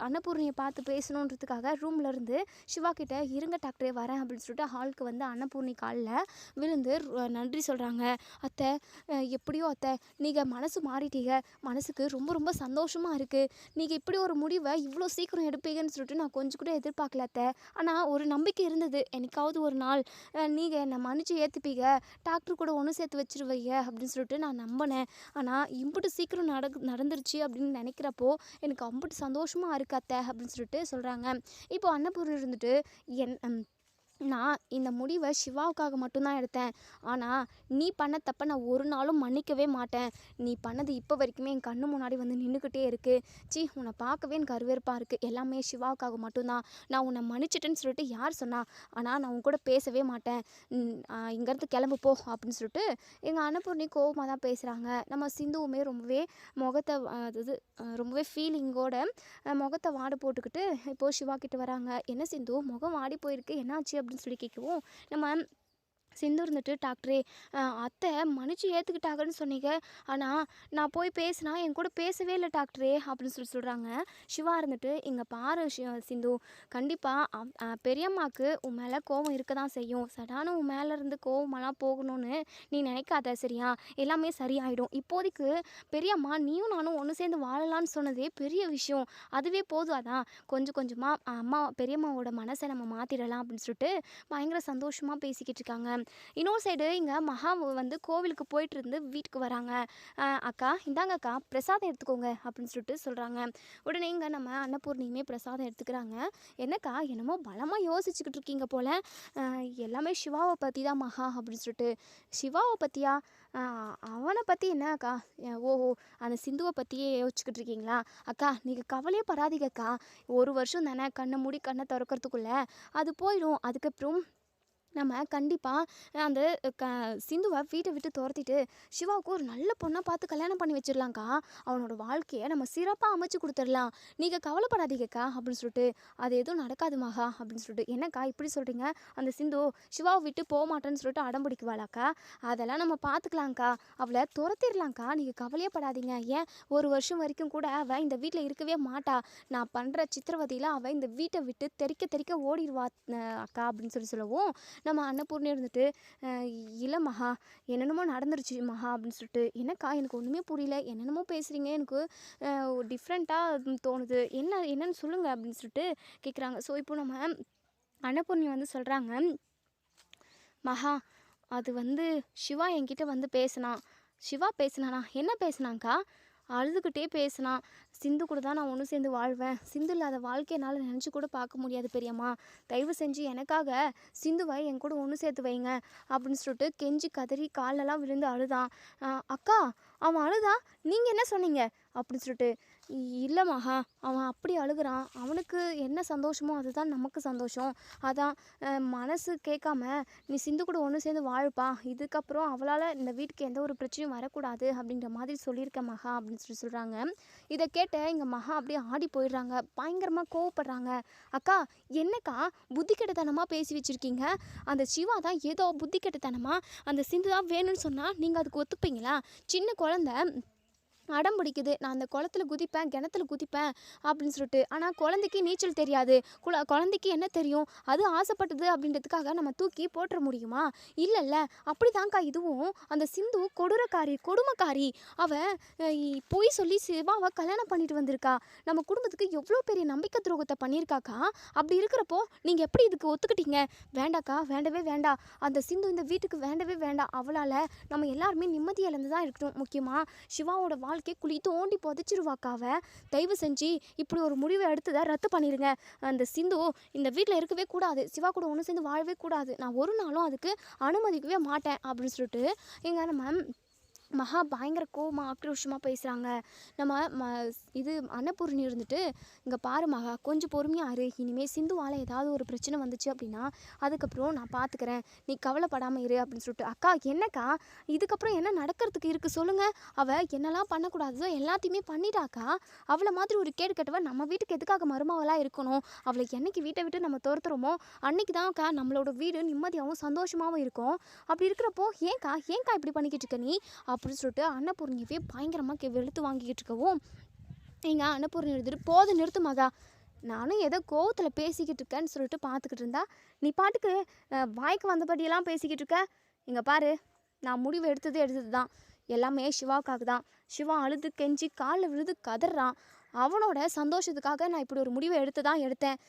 அன்னபூர்ணியை பார்த்து பேசணுன்றதுக்காக ரூம்லேருந்து சிவா கிட்ட இருங்க டாக்டரே வரேன் அப்படின்னு சொல்லிட்டு ஹாலுக்கு வந்து அன்னபூர்ணி காலில் விழுந்து நன்றி சொல்கிறாங்க. அத்தை எப்படியோ அத்தை நீங்கள் மனசு மாறிட்டீங்க, மனசுக்கு ரொம்ப ரொம்ப சந்தோஷமாக இருக்குது. நீங்கள் இப்படி ஒரு முடிவை இவ்வளோ சீக்கிரம் எடுப்பீங்கன்னு சொல்லிட்டு நான் கொஞ்சம் கூட எதிர்பார்க்கல அத்தை. ஆனால் ஒரு நம்பிக்கை இருந்தது, என்னைக்காவது ஒரு நாள் நீங்கள் என்னை மன்னிச்சு ஏற்றுப்பீங்க, டாக்டர் கூட ஒன்று சேர்த்து வச்சிருவீங்க அப்படின்னு சொல்லிட்டு நான் நம்பினேன். ஆனால் இம்புட்டு சீக்கிரம் நடந்துருச்சு அப்படின்னு நினைக்கிறப்போ எனக்கு அம்புட்டு சந்தோஷமாக இருக்கு அத்தை அப்படின்னு சொல்லிட்டு சொல்கிறாங்க. இப்போ அன்னபூர்ணி இருந்துட்டு நான் இந்த முடிவை சிவாவுக்காக மட்டும்தான் எடுத்தேன். ஆனால் நீ பண்ண தப்ப நான் ஒரு நாளும் மன்னிக்கவே மாட்டேன். நீ பண்ணது இப்போ வரைக்குமே என் கண்ணு முன்னாடி வந்து நின்றுக்கிட்டே இருக்குது. உன்னை பார்க்கவே எனக்கு அருவருப்பாக இருக்குது. எல்லாமே சிவாவுக்காக மட்டும்தான். நான் உன்னை மன்னிச்சிட்டேன்னு சொல்லிட்டு யார் சொன்னா? ஆனால் நான் உன் கூட பேசவே மாட்டேன். இங்கேருந்து கிளம்பு போ அப்படின்னு சொல்லிட்டு எங்கள் அன்னபூர்ணி கோவமாக தான் பேசுகிறாங்க. நம்ம சிந்துவுமே ரொம்பவே முகத்தை அதாவது ரொம்பவே ஃபீலிங்கோட முகத்தை வாட போட்டுக்கிட்டு இப்போது சிவா கிட்ட வராங்க. என்ன சிந்து முகம் வாடி போயிருக்கு, என்னாச்சு அப்படின்னு சொல்லி கேட்கவும் நம்ம சிந்து இருந்துட்டு டாக்டரே அத்தை மன்னிச்சு ஏற்றுக்கிட்டாங்கன்னு சொன்னீங்க, ஆனால் நான் போய் பேசினா என் கூட பேசவே இல்லை டாக்டரே அப்படின்னு சொல்கிறாங்க. சிவா இருந்துட்டு இங்கே பாரு சிந்து, கண்டிப்பாக பெரியம்மாவுக்கு உன் மேலே கோவம் இருக்க தான் செய்யும். சடானு உன் மேலே இருந்து கோவமெல்லாம் போகணும்னு நீ நினைக்காத சரியா? எல்லாமே சரியாயிடும். இப்போதைக்கு பெரியம்மா நீயும் நானும் ஒன்று சேர்ந்து வாழலான்னு சொன்னதே பெரிய விஷயம், அதுவே போதும். அதான் கொஞ்சம் கொஞ்சமாக பெரியம்மாவோட மனசை நம்ம மாற்றிடலாம் அப்படின்னு சொல்லிட்டு பயங்கர சந்தோஷமாக பேசிக்கிட்டு இருக்காங்க. இன்னொரு சைடு இங்கே மகா வந்து கோவிலுக்கு போயிட்டு இருந்து வீட்டுக்கு வராங்க. அக்கா இந்தாங்க அக்கா பிரசாதம் எடுத்துக்கோங்க அப்படின்னு சொல்லிட்டு சொல்கிறாங்க. உடனே இங்கே நம்ம அன்னபூர்ணியுமே பிரசாதம் எடுத்துக்கிறாங்க. என்னக்கா என்னமோ பலமாக யோசிச்சுக்கிட்டு இருக்கீங்க போல், எல்லாமே சிவாவை பற்றி தான் மகா அப்படின்னு சொல்லிட்டு. சிவாவை பற்றியா? அவனை பற்றி என்ன அக்கா? ஓஹோ அந்த சிந்துவை பற்றியே யோசிச்சுக்கிட்டு இருக்கீங்களா? அக்கா நீங்கள் கவலையே படாதீங்கக்கா, ஒரு வருஷம் தானே, கண்ணை மூடி கண்ணை திறக்கிறதுக்குள்ளே அது போயிடும். அதுக்கப்புறம் நம்ம கண்டிப்பாக அந்த சிந்துவை வீட்டை விட்டு துரத்திட்டு சிவாவுக்கு ஒரு நல்ல பொண்ணாக பார்த்து கல்யாணம் பண்ணி வச்சிடலாங்க்கா. அவனோட வாழ்க்கையை நம்ம சிறப்பாக அமைச்சு கொடுத்துடலாம். நீங்கள் கவலைப்படாதீங்கக்கா அப்படின்னு சொல்லிட்டு. அது எதுவும் நடக்காது மகா அப்படின்னு சொல்லிட்டு. என்னக்கா இப்படி சொல்கிறீங்க? அந்த சிந்து சிவாவை விட்டு போக மாட்டேன்னு சொல்லிட்டு அடம் பிடிக்குவாளாக்கா? அதெல்லாம் நம்ம பார்த்துக்கலாங்க்கா, அவளை துரத்திடலாங்க்கா, நீங்கள் கவலையே படாதீங்க. ஏன் ஒரு வருஷம் வரைக்கும் கூட அவள் இந்த வீட்டில் இருக்கவே மாட்டா. நான் பண்ணுற சித்திரவதையில் அவள் இந்த வீட்டை விட்டு தெறிக்க ஓடிடுவா அக்கா அப்படின்னு சொல்லவும் நம்ம அன்னபூர்ணி இருந்துட்டு இல்லை மகா என்னென்னமோ நடந்துருச்சு மகா அப்படின்னு சொல்லிட்டு. என்னக்கா எனக்கு ஒன்றுமே புரியல, என்னென்னமோ பேசுகிறீங்க, எனக்கு டிஃப்ரெண்ட்டாக தோணுது, என்னன்னு சொல்லுங்கள் அப்படின்னு சொல்லிட்டு கேட்குறாங்க. ஸோ இப்போ நம்ம அன்னபூர்ணி வந்து சொல்கிறாங்க, மகா அது வந்து சிவா என்கிட்ட வந்து பேசினான். சிவா பேசினானா? என்ன பேசினாங்க்கா? அழுதுகிட்டே பேசினான். சிந்து கூட தான் நான் ஒன்று சேர்ந்து வாழ்வேன், சிந்து இல்லாத வாழ்க்கை என்னால் நினச்சி கூட பார்க்க முடியாது பெரியம்மா, தயவு செஞ்சு எனக்காக சிந்துவை என் கூட ஒன்று சேர்த்து வைங்க அப்படின்னு சொல்லிட்டு கெஞ்சி கதறி காலெல்லாம் விழுந்து அழுதான். அக்கா அவன் அழுதான், நீங்கள் என்ன சொன்னீங்க அப்படின்னு சொல்லிட்டு. இல்லை மகா அவன் அப்படி அழுகிறான், அவனுக்கு என்ன சந்தோஷமோ அதுதான் நமக்கு சந்தோஷம். அதான் மனசு கேட்காம நீ சிந்து கூட ஒன்று சேர்ந்து வாழ்ப்பா, இதுக்கப்புறம் அவளால் இந்த வீட்டுக்கு எந்த ஒரு பிரச்சனையும் வரக்கூடாது அப்படிங்கிற மாதிரி சொல்லியிருக்கேன் மகா அப்படின்னு சொல்கிறாங்க. இதை கேட்ட இங்கே மகா அப்படியே ஆடி போயிடுறாங்க, பயங்கரமாக கோவப்படுறாங்க. அக்கா என்னக்கா புத்தி கெட்டத்தனமாக பேசி வச்சுருக்கீங்க? அந்த சிவா தான் ஏதோ புத்தி கெட்டத்தனமாக அந்த சிந்து தான் வேணும்னு சொன்னால் நீங்கள் அதுக்கு ஒத்துப்பீங்களா? சின்ன குழந்த அடம் பிடிக்குது. நான் அந்த குளத்துல குதிப்பேன், கிணத்துல குதிப்பேன் அப்படின்னு சொல்லிட்டு. ஆனா குழந்தைக்கு நீச்சல் தெரியாது. குழந்தைக்கு என்ன தெரியும்? அது ஆசைப்பட்டது அப்படின்றதுக்காக நம்ம தூக்கி போட்டுற முடியுமா? இல்லல்ல. அப்படிதான்க்கா இதுவும். அந்த சிந்து கொடூரக்காரி, கொடுமைக்காரி. அவ பொய் சொல்லி சிவாவ கல்யாணம் பண்ணிட்டு வந்திருக்கா. நம்ம குடும்பத்துக்கு எவ்வளோ பெரிய நம்பிக்கை துரோகத்த பண்ணியிருக்காக்கா. அப்படி இருக்கிறப்போ நீங்க எப்படி இதுக்கு ஒத்துக்கிட்டீங்க? வேண்டாக்கா, வேண்டவே வேண்டாம். அந்த சிந்து இந்த வீட்டுக்கு வேண்டவே வேண்டாம். அவளால நம்ம எல்லாருமே நிம்மதி இழந்து தான் இருக்கணும். முக்கியமா சிவாவோட வாழ்க்கை குழி தோண்டி புதைச்சிருவாக்கா அவ. தயவு செஞ்சு இப்படி ஒரு முடிவை எடுத்ததை ரத்து பண்ணிடுங்க. அந்த சிந்து இந்த வீட்டில் இருக்கவே கூடாது. சிவா கூட ஒன்று சேர்ந்து வாழவே கூடாது. நான் ஒரு நாளும் அதுக்கு அனுமதிக்கவே மாட்டேன் அப்படின்னு சொல்லிட்டு எங்க நம்ம மகா பயங்கர கோவமா ஆக்ரோஷமாக பேசுகிறாங்க. நம்ம இது அன்னபூர்ணி இருந்துட்டு, இங்கே பாரு மகா, கொஞ்சம் பொறுமையாக இரு. இனிமேல் சிந்துவால் ஏதாவது ஒரு பிரச்சனை வந்துச்சு அப்படின்னா அதுக்கப்புறம் நான் பார்த்துக்கிறேன், நீ கவலைப்படாமல் இரு அப்படின்னு சொல்லிட்டு. அக்கா என்னக்கா இதுக்கப்புறம் என்ன நடக்கிறதுக்கு இருக்குது சொல்லுங்கள். அவள் என்னெல்லாம் பண்ணக்கூடாதோ எல்லாத்தையுமே பண்ணிட்டாக்கா. அவளை மாதிரி ஒரு கேடு கெட்டவள் நம்ம வீட்டுக்கு எதுக்காக மருமவளாக இருக்கணும்? அவளை என்னைக்கு வீட்டை விட்டு நம்ம துரத்துறோமோ அன்னைக்கு தான்க்கா நம்மளோட வீடு நிம்மதியாகவும் சந்தோஷமாகவும் இருக்கும். அப்படி இருக்கிறப்போ ஏன்க்கா இப்படி பண்ணிக்கிட்டு இருக்க நீ அப்படின்னு சொல்லிட்டு அன்னபூர்ணியவே பயங்கரமாக வெளுத்து வாங்கிக்கிட்டு இருக்கவும், நீங்கள் அன்னபூர்ணி எடுத்துகிட்டு போதை நிறுத்து மகா, நானும் ஏதோ கோவத்தில் பேசிக்கிட்டு இருக்கேன்னு சொல்லிட்டு பார்த்துக்கிட்டு இருந்தா, நீ பாட்டுக்கு வாய்க்கு வந்தபடியெல்லாம் பேசிக்கிட்டு இருக்க. இங்கே பாரு, நான் முடிவு எடுத்தது தான். எல்லாமே சிவாவுக்காக தான். சிவா அழுது கெஞ்சி காலில் விழுது கதறான். அவனோட சந்தோஷத்துக்காக நான் இப்படி ஒரு முடிவை எடுத்தேன்.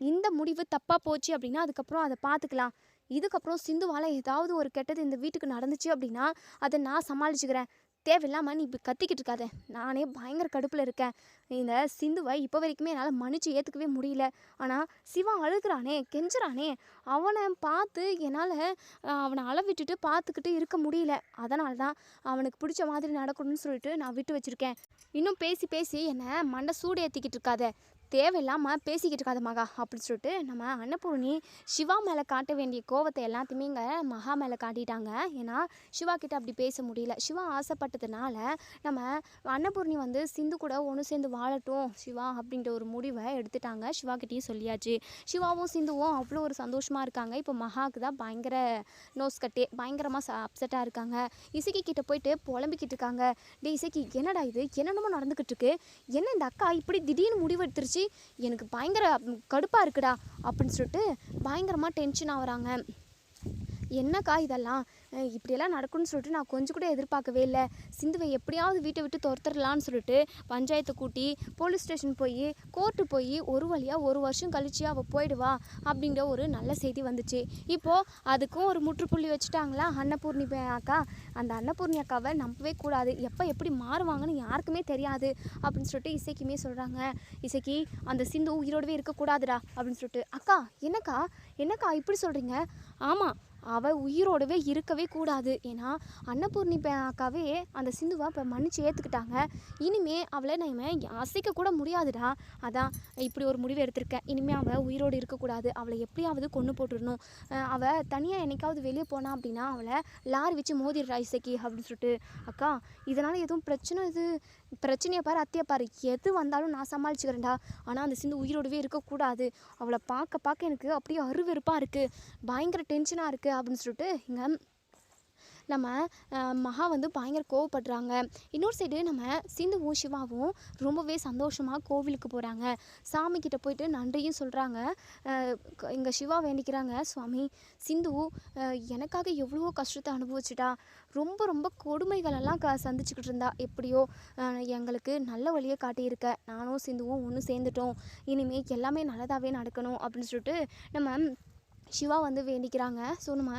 இந்த முடிவு தப்பாக போச்சு அப்படின்னா அதுக்கப்புறம் அதை பார்த்துக்கலாம். இதுக்கப்புறம் சிந்துவால் ஏதாவது ஒரு கெட்டது இந்த வீட்டுக்கு நடந்துச்சு அப்படின்னா அதை நான் சமாளிச்சுக்கிறேன். தேவையில்லாமல் நீ இப்படி கத்திக்கிட்டு இருக்காத. நானே பயங்கர கடுப்பில் இருக்கேன். இந்த சிந்துவை இப்போ வரைக்குமே என்னால் மன்னிச்சு ஏற்றுக்கவே முடியல. ஆனால் சிவா அழுகிறானே, கெஞ்சுறானே, அவனை பார்த்து என்னால் அவனை அளவிட்டுட்டு பார்த்துக்கிட்டு இருக்க முடியல. அதனால தான் அவனுக்கு பிடிச்ச மாதிரி நடக்கணும்னு சொல்லிட்டு நான் விட்டு வச்சுருக்கேன். இன்னும் பேசி பேசி என்னை மண்டை சூடு ஏற்றிக்கிட்டு இருக்காத. தேவையில்லாமல் பேசிக்கிட்டு இருக்காத மகா அப்படின்னு சொல்லிட்டு நம்ம அன்னபூர்ணி சிவா மேலே காட்ட வேண்டிய கோவத்தை எல்லாத்தையுமே இங்கே மகா மேலே காட்டிட்டாங்க. ஏன்னா சிவா கிட்ட அப்படி பேச முடியல. சிவா ஆசைப்பட்டதுனால நம்ம அன்னபூர்ணி வந்து சிந்து கூட ஒன்று சேர்ந்து வாழட்டும் சிவா அப்படின்ற ஒரு முடிவை எடுத்துட்டாங்க. சிவா கிட்டேயும் சொல்லியாச்சு. சிவாவும் சிந்துவும் அவ்வளோ ஒரு சந்தோஷமாக இருக்காங்க. இப்போ மகாவுக்கு தான் பயங்கர நோஸ் கட்டே பயங்கரமாக அப்செட்டாக இருக்காங்க. இசைக்கு கிட்ட போயிட்டு புலம்பிக்கிட்டு இருக்காங்க. டே இசைக்கு, என்னடா இது, என்னென்னமோ நடந்துக்கிட்டு இருக்கு, என்ன இந்த அக்கா இப்படி திடீர்னு முடிவு எடுத்துருச்சு, எனக்கு பயங்கர கடுப்பாக இருக்குடா அப்படின்னு சொல்லிட்டு பயங்கரமாக டென்ஷன் ஆகுறாங்க. என்னக்கா இதெல்லாம், இப்படியெல்லாம் நடக்கும்னு சொல்லிட்டு நான் கொஞ்சம் கூட எதிர்பார்க்கவே இல்லை. சிந்துவை எப்படியாவது வீட்டை விட்டு துரத்துடலான்னு சொல்லிட்டு பஞ்சாயத்தை கூட்டி போலீஸ் ஸ்டேஷன் போய் கோர்ட்டு போய் ஒரு வழியாக 1 வருஷம் கழிச்சு அவள் போயிடுவா அப்படின்ற ஒரு நல்ல செய்தி வந்துச்சு. இப்போது அதுக்கும் ஒரு முற்றுப்புள்ளி வச்சுட்டாங்களா அன்னபூர்ணி அக்கா. அந்த அன்னபூர்ணி அக்காவை நம்பவே கூடாது. எப்போ எப்படி மாறுவாங்கன்னு யாருக்குமே தெரியாது அப்படின்னு சொல்லிட்டு இசைக்குமே சொல்கிறாங்க. இசைக்கு, அந்த சிந்து உயிரோடவே இருக்கக்கூடாதுடா அப்படின்னு சொல்லிட்டு. அக்கா என்னக்கா இப்படி சொல்கிறீங்க? ஆமாம், அவள் உயிரோடவே இருக்கவே கூடாது. ஏன்னா அன்னபூர்ணி அக்காவே அந்த சிந்துவை இப்போ மன்னிச்சு ஏற்றுக்கிட்டாங்க. இனிமே அவளை நம்ம அசைக்க கூட முடியாதுடா. அதான் இப்படி ஒரு முடிவு எடுத்திருக்கேன். இனிமேல் அவள் உயிரோடு இருக்கக்கூடாது. அவளை எப்படியாவது கொன்று போட்டுடணும். அவள் தனியாக என்னைக்காவது வெளியே போனா அப்படின்னா அவளை லாரி வச்சு மோதிடுறா இசைக்கு அப்படின்னு சொல்லிட்டு. அக்கா, இதனால் எதுவும் பிரச்சனையை பாரு, அத்தையை பாரு, எது வந்தாலும் நான் சமாளிச்சுக்கிறேன்டா. ஆனால் அந்த சிந்து உயிரோடவே இருக்கக்கூடாது. அவளை பார்க்க எனக்கு அப்படியே அருவெறுப்பாக இருக்குது, பயங்கர டென்ஷனாக இருக்குது அப்படின்னு சொல்லிட்டு இங்கே நம்ம மகா வந்து பயங்கர கோவப்படுறாங்க. இன்னொரு சைடு நம்ம சிந்துவும் சிவாவும் ரொம்பவே சந்தோஷமாக கோவிலுக்கு போகிறாங்க. சாமிக்கிட்ட போயிட்டு நன்றியும் சொல்கிறாங்க. இங்கே சிவா வேண்டிக்கிறாங்க, சுவாமி, சிந்து எனக்காக எவ்வளவோ கஷ்டத்தை அனுபவிச்சுட்டா, ரொம்ப கொடுமைகளெல்லாம் சந்திச்சுக்கிட்டு இருந்தா. எப்படியோ எங்களுக்கு நல்ல வழியை காட்டியிருக்க. நானும் சிந்துவும் ஒன்று சேர்ந்துட்டோம். இனிமேல் எல்லாமே நல்லதாகவே நடக்கணும் அப்படின்னு சொல்லிட்டு நம்ம சிவா வந்து வேண்டிக்கிறாங்க. ஸோ நம்ம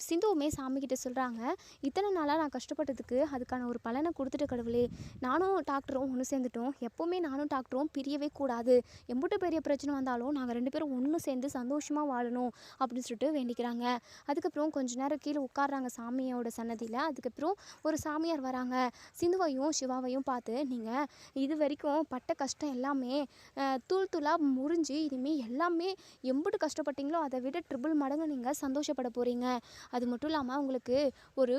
சிந்துவுமே சாமிக்கிட்ட சொல்கிறாங்க, இத்தனை நாளாக நான் கஷ்டப்பட்டதுக்கு அதுக்கான ஒரு பலனை கொடுத்துட்டு கடவுளே, நானும் டாக்டரும் ஒன்று சேர்ந்துட்டோம். எப்போவுமே நானும் டாக்டரும் பிரியவே கூடாது. எம்புட்டு பெரிய பிரச்சனை வந்தாலும் நாங்கள் 2 பேரும் ஒன்று சேர்ந்து சந்தோஷமாக வாழணும் அப்படின்னு சொல்லிட்டு வேண்டிக்கிறாங்க. அதுக்கப்புறம் கொஞ்ச நேரம் கீழே உட்காடுறாங்க சாமியோட சன்னதியில். அதுக்கப்புறம் ஒரு சாமியார் வராங்க. சிந்துவையும் சிவாவையும் பார்த்து, நீங்கள் இது வரைக்கும் பட்ட கஷ்டம் எல்லாமே தூள் தூளாக முறிஞ்சு இனிமேல் எல்லாமே எம்புட்டு கஷ்டப்பட்டீங்களோ அதை விட ட்ரிபிள் மடங்கு நீங்கள் சந்தோஷப்பட போகிறீங்க. அது மட்டும் இல்லாமல் உங்களுக்கு ஒரு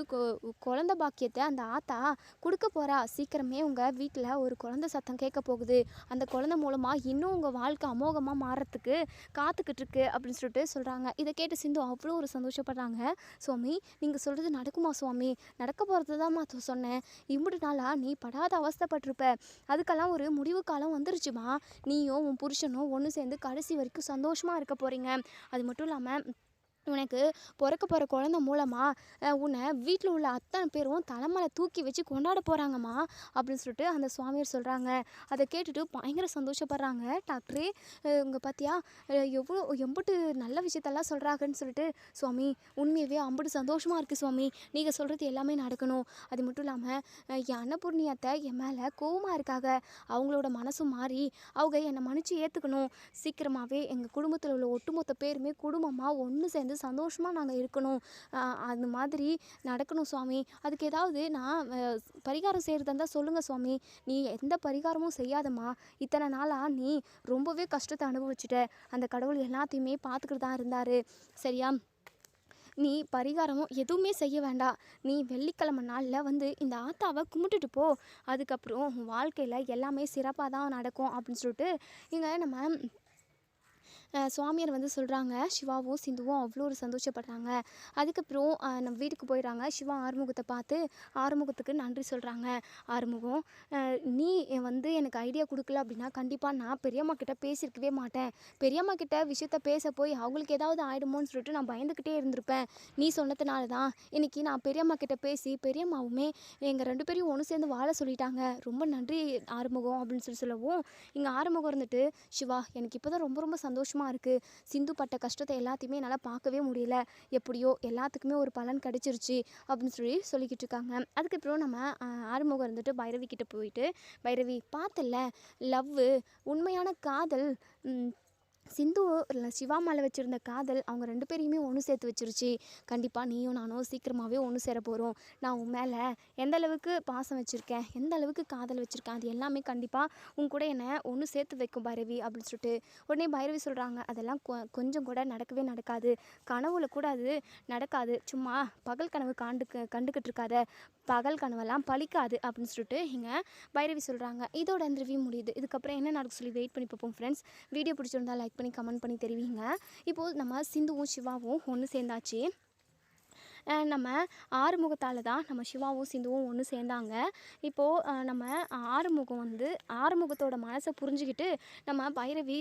குழந்த பாக்கியத்தை அந்த ஆத்தா கொடுக்க போகிறா. சீக்கிரமே உங்கள் வீட்டில் ஒரு குழந்த சத்தம் கேட்க போகுது. அந்த குழந்தை மூலமாக இன்னும் உங்கள் வாழ்க்கை அமோகமாக மாறுறதுக்கு காத்துக்கிட்டு இருக்கு அப்படின்னு சொல்லிட்டு சொல்கிறாங்க. இதை கேட்டு சிந்து அவ்வளோ ஒரு சந்தோஷப்படுறாங்க. சுவாமி, நீங்கள் சொல்கிறது நடக்குமா சுவாமி? நடக்க போகிறது தான்மா சொன்னேன். இம்புட்டு நாளா நீ படாத அவஸ்தைப்பட்டிருப்ப. அதுக்கெல்லாம் ஒரு முடிவு காலம் வந்துருச்சுமா. நீயும் உன் புருஷனும் ஒன்று சேர்ந்து கடைசி வரைக்கும் சந்தோஷமாக இருக்க போகிறீங்க. அது மட்டும் இல்லாமல் உனக்கு பிறக்க போகிற குழந்த மூலமாக உன்னை வீட்டில் உள்ள அத்தனை பேரும் தலைமையில தூக்கி வச்சு கொண்டாட போகிறாங்கம்மா அப்படின்னு சொல்லிட்டு அந்த சுவாமியார் சொல்கிறாங்க. அதை கேட்டுட்டு பயங்கர சந்தோஷப்படுறாங்க. டாக்டரே, இங்கே பார்த்தியா எவ்வளோ எம்புட்டு நல்ல விஷயத்தெல்லாம் சொல்கிறாங்கன்னு சொல்லிட்டு, சுவாமி உண்மையவே அம்புட்டு சந்தோஷமாக இருக்குது சுவாமி. நீங்கள் சொல்கிறது எல்லாமே நடக்கணும். அது மட்டும் இல்லாமல் என் அன்னபூர்ணியத்தை என் மேலே கோவமாக இருக்காங்க. அவங்களோட மனசும் மாறி அவங்க என்னை மன்னிச்சு ஏற்றுக்கணும். சீக்கிரமாகவே எங்கள் குடும்பத்தில் உள்ள ஒட்டுமொத்த பேருமே குடும்பமாக ஒன்று சேர்ந்து சந்தோஷமாக நாங்கள் இருக்கணும். அது மாதிரி நடக்கணும் சுவாமி. அதுக்கு ஏதாவது நான் பரிகாரம் செய்கிறதா இருந்தால் சொல்லுங்கள் சுவாமி. நீ எந்த பரிகாரமும் செய்யாதம்மா. இத்தனை நாளாக நீ ரொம்பவே கஷ்டத்தை அனுபவிச்சுட்ட. அந்த கடவுள் எல்லாத்தையுமே பார்த்துக்கிட்டு தான் இருந்தார். சரியா? நீ பரிகாரமும் எதுவுமே செய்ய வேண்டாம். நீ வெள்ளிக்கிழமை நாளில் வந்து இந்த ஆத்தாவை கும்பிட்டுட்டு போ. அதுக்கப்புறம் உன் வாழ்க்கையில் எல்லாமே சிறப்பாக தான் நடக்கும் அப்படின்னு சொல்லிட்டு இங்கே நம்ம சுவாமியார் வந்து சொல்கிறாங்க. சிவாவும் சிந்துவும் அவ்வளோ ஒரு சந்தோஷப்படுறாங்க. அதுக்கப்புறம் நம்ம வீட்டுக்கு போயிடுறாங்க. சிவா ஆறுமுகத்தை பார்த்து ஆறுமுகத்துக்கு நன்றி சொல்கிறாங்க. ஆறுமுகம், நீ வந்து எனக்கு ஐடியா கொடுக்கல அப்படின்னா கண்டிப்பாக நான் பெரியம்மா கிட்ட பேசியிருக்கவே மாட்டேன். பெரியம்மா கிட்ட விஷயத்த பேச போய் அவங்களுக்கு ஏதாவது ஆகிடுமோன்னு சொல்லிட்டு நான் பயந்துக்கிட்டே இருந்திருப்பேன். நீ சொன்னதுனால தான் இன்றைக்கி நான் பெரியம்மா கிட்ட பேசி பெரியம்மாவுமே எங்கள் 2 பேரையும் ஒன்று சேர்ந்து வாழ சொல்லிட்டாங்க. ரொம்ப நன்றி ஆறுமுகம் அப்படின்னு சொல்லவும், இங்கே ஆறுமுகம் இருந்துட்டு, சிவா எனக்கு இப்போ தான் ரொம்ப ரொம்ப சந்தோஷமாக இருக்குது. சிந்து பட்ட கஷ்டத்தை எல்லாத்தையுமே என்னால் பார்க்கவே முடியல. எப்படியோ எல்லாத்துக்குமே ஒரு பலன் கிடச்சிருச்சு அப்படின்னு சொல்லிக்கிட்டு இருக்காங்க. அதுக்கப்புறம் நம்ம ஆறுமுகம் இருந்துட்டு பைரவி கிட்ட போயிட்டு, பைரவி பார்த்தல, லவ்வு உண்மையான காதல் சிந்து சிவா மேலே வச்சுருந்த காதல் அவங்க 2 பேரையுமே ஒன்று சேர்த்து வச்சிருச்சு. கண்டிப்பாக நீயும் நானும் சீக்கிரமாகவே ஒன்று சேர போகிறோம். நான் உன் மேலே எந்த அளவுக்கு பாசம் வச்சுருக்கேன், எந்த அளவுக்கு காதல் வச்சுருக்கேன், அது எல்லாமே கண்டிப்பாக உன் கூட என்னை ஒன்று சேர்த்து வைக்கும் பைரவி அப்படின்னு சொல்லிட்டு உடனே பைரவி சொல்கிறாங்க. அதெல்லாம் கொஞ்சம் கூட நடக்கவே நடக்காது. கனவுல கூட அது நடக்காது. சும்மா பகல் கனவு கண்டுக்கிட்டு இருக்காத. பகல் கனவெல்லாம் பழிக்காது அப்படின்னு சொல்லிட்டு இங்கே பைரவி சொல்கிறாங்க. இதோட இந்த ரிவ்யூ முடியுது. இதுக்கப்புறம் என்ன நடக்கும் சொல்லி வெயிட் பண்ணி பார்ப்போம் ஃப்ரெண்ட்ஸ். வீடியோ பிடிச்சிருந்தா லைக் பண்ணி கமெண்ட் பண்ணி தெரிவிங்க. இப்போது நம்ம சிந்துவும் சிவாவும் ஒன்று சேர்ந்தாச்சு. நம்ம ஆறுமுகத்தால் தான் நம்ம சிவாவும் சிந்துவும் ஒன்று சேர்ந்தாங்க. இப்போது நம்ம ஆறுமுகம் வந்து ஆறுமுகத்தோட மனசை புரிஞ்சுக்கிட்டு நம்ம பைரவி